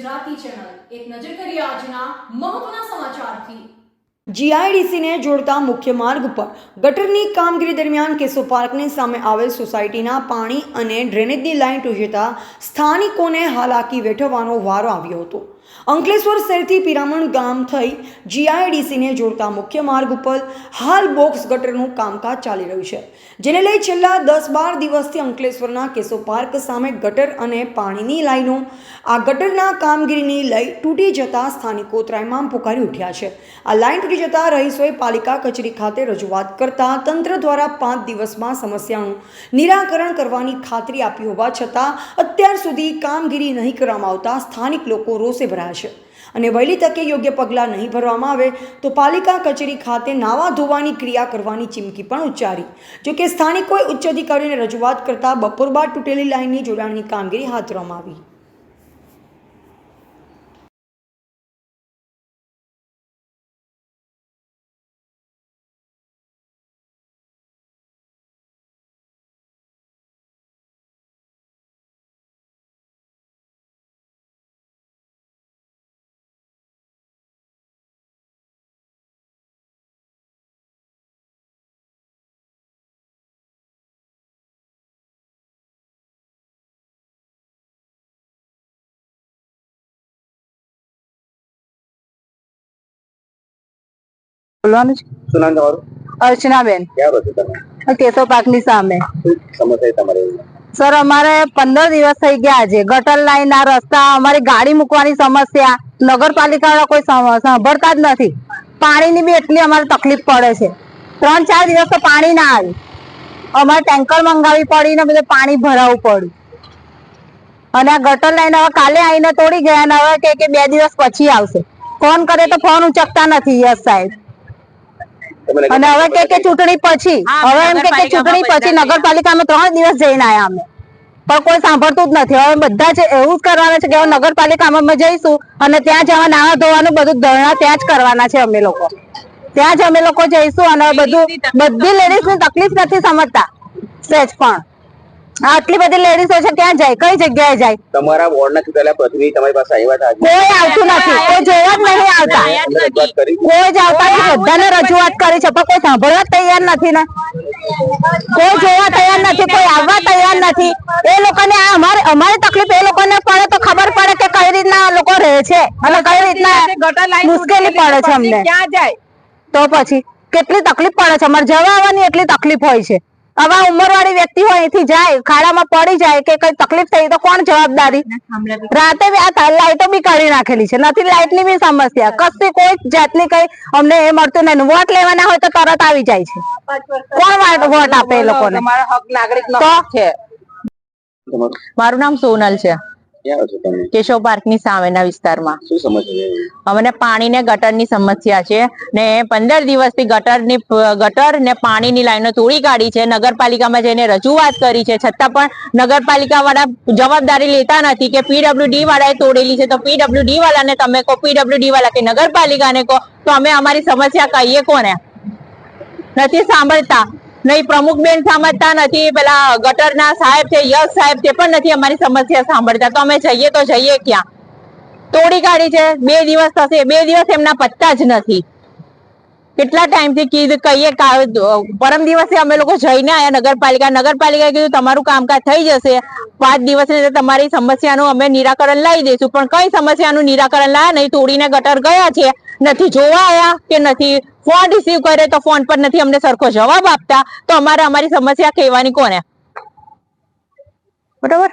Gujarati channel એક નજર કરીએ આજના મહત્વના સમાચારથી। જીઆઈડીસીને જોડતા મુખ્ય માર્ગ પર ગટરની કામગીરી દરમિયાન કેશવ પાર્કની સામે આવેલ સોસાયટીના પાણી અને ડ્રેનેજની લાઇન તૂટી જતા સ્થાનિકોને હાલાકી વેઠવવાનો વારો આવ્યો હતો। અંકલેશ્વર શહેરથી પિરામણ ગામ થઈ જીઆઈડીસીને જોડતા મુખ્ય માર્ગ ઉપર હાલ બોક્સ ગટરનું કામકાજ ચાલી રહ્યું છે, જેને લઈ છેલ્લા 10-12 દિવસથી અંકલેશ્વરના કેશવ પાર્ક સામે ગટર અને પાણીની લાઈનો આ ગટરના કામગીરીની લઈ તૂટી જતા સ્થાનિકો ત્રાહિમામ પુકારી ઉઠ્યા છે। આ લાઈન તૂટી જતા રહીશોએ પાલિકા કચેરી ખાતે રજૂઆત કરતા તંત્ર દ્વારા 5 દિવસમાં સમસ્યાનું નિરાકરણ કરવાની ખાતરી આપી હોવા છતાં અત્યાર સુધી કામગીરી નહીં કરવામાં આવતા સ્થાનિક લોકો રોષે ભરાયા છે અને વહેલી તકે યોગ્ય પગલાં નહીં ભરવામાં આવે તો પાલિકા કચેરી ખાતે નાવા ધોવાની ક્રિયા કરવાની ચીમકી પણ ઉચ્ચારી। જોકે સ્થાનિકોએ ઉચ્ચ અધિકારીઓને રજૂઆત કરતા બપોર બાદ તૂટેલી લાઇનની જોડાણની કામગીરી હાથ ધરવામાં આવી। બોલવાનું છે। શું નામ તમારું? અર્ચનાબેન, ક્યાં રહો છો તમે? કેશવ પાર્કની સામે। શું સમસ્યા તમારે? સર, અમારે 15 દિવસ થઈ ગયા છે। ગટર લાઈન ના રસ્તા, અમારી ગાડી મૂકવાની સમસ્યા, નગરપાલિકા વાળા કોઈ સાંભળતા જ નથી। પાણીની બી એટલી અમારે તકલીફ પડે છે। 3-4 દિવસ તો પાણી ના આવ્યું, અમારે ટેન્કર મંગાવી પડી ને બધે પાણી ભરાવવું પડ્યું। અને આ ગટર લાઈન હવે કાલે આવીને તોડી ગયા અને હવે કે 2 દિવસ પછી આવશે। ફોન કરે તો ફોન ઉચકતા નથી યસ સાહેબ। અને હવે કે ચૂંટણી પછી, હવે એમ કે ચૂંટણી પછી નગરપાલિકામાં 3 દિવસ જઈને આયા અમે, પણ કોઈ સાંભળતું જ નથી। હવે બધા જ એવું જ કરવાના છે કે હવે નગરપાલિકામાં અમે જઈશું અને ત્યાં જ હવે નાવા ધોવાનું બધું ધરણા ત્યાં જ કરવાના છે। અમે લોકો ત્યાં જ અમે લોકો જઈશું અને બધી લેડીઝની તકલીફ નથી સમજતા સહેજ પણ। આટલી બધી લેડીઝો છે, ક્યાં જાય, કઈ જગ્યાએ જાય? તમારા વોર્ડના ચૂંટાયેલા પ્રતિનિધિ તમારી પાસે આવ્યા હતા? કોઈ આવતું નથી, કોઈ જોવા જ નહીં આવતા, કોઈ જ આવતા નથી। બધાને રજૂઆત કરી છે પણ કોઈ સાંભળવા તૈયાર નથી ને, કોઈ જોવા તૈયાર નથી, કોઈ આવવા તૈયાર નથી। એ લોકોને અમારી તકલીફ એ લોકોને પડે તો ખબર પડે કે કઈ રીતના લોકો રહે છે અને કઈ રીતના મુશ્કેલી પડે છે અમને। તો પછી કેટલી તકલીફ પડે છે, અમારે જવા આવવાની એટલી તકલીફ હોય છે। હવે ઉંમરવાળી વ્યક્તિ હોય અહીંથી જાય, ખાડામાં પડી જાય કે કઈ તકલીફ થઈ તો કોણ જવાબદારી? રાતે લાઈટો બી કરી નાખેલી છે, નથી લાઈટની બી સમસ્યા, કશી કોઈ જાતની કઈ અમને એ મળતું નહીં। વોટ લેવાના હોય તો તરત આવી જાય છે, કોણ વોટ આપે એ લોકોને? મારું નામ સોનલ છે, કેશવ પાર્ક ની સામેના વિસ્તારમાં। શું સમસ્યા છે? અમને પાણી ને ગટર ની સમસ્યા છે ને 15 દિવસથી ગટર ને પાણીની લાઈનો તોડી કાઢી છે। નગરપાલિકામાં જઈને રજૂઆત કરી છે છતાં પણ નગરપાલિકા વાળા જવાબદારી લેતા નથી કે પીડબ્લ્યુડી વાળાએ તોડેલી છે તો પીડબ્લ્યુડી વાળાને તમે કહો, પીડબ્લ્યુડી વાળા કે નગરપાલિકાને કહો તો અમે અમારી સમસ્યા કહીએ કોને? નથી સાંભળતા, નહીં પ્રમુખબેન સમજતા નથી, પેલા ગટરના સાહેબ છે યશ સાહેબ તે પણ નથી અમારી સમસ્યા સાંભળતા। તો અમે જઈએ તો જઈએ ક્યાં? તોડી કાઢી છે, 2 દિવસ થશે, 2 દિવસ એમના પત્તા જ નથી। કેટલા ટાઈમથી કહીએ, પરમ દિવસે અમે લોકો જઈને આયા નગરપાલિકાએ કીધું તમારું કામકાજ થઈ જશે, 5 દિવસની અંદર તમારી સમસ્યાનું અમે નિરાકરણ લાવી દઈશું, પણ કઈ સમસ્યાનું નિરાકરણ લાયા નહીં। તોડીને ગટર ગયા છે, નથી જોવા આયા કે નથી ફોન રિસીવ કરે તો ફોન પર નથી અમને સરખો જવાબ આપતા, તો અમારી સમસ્યા કહેવાની કોને? બરાબર।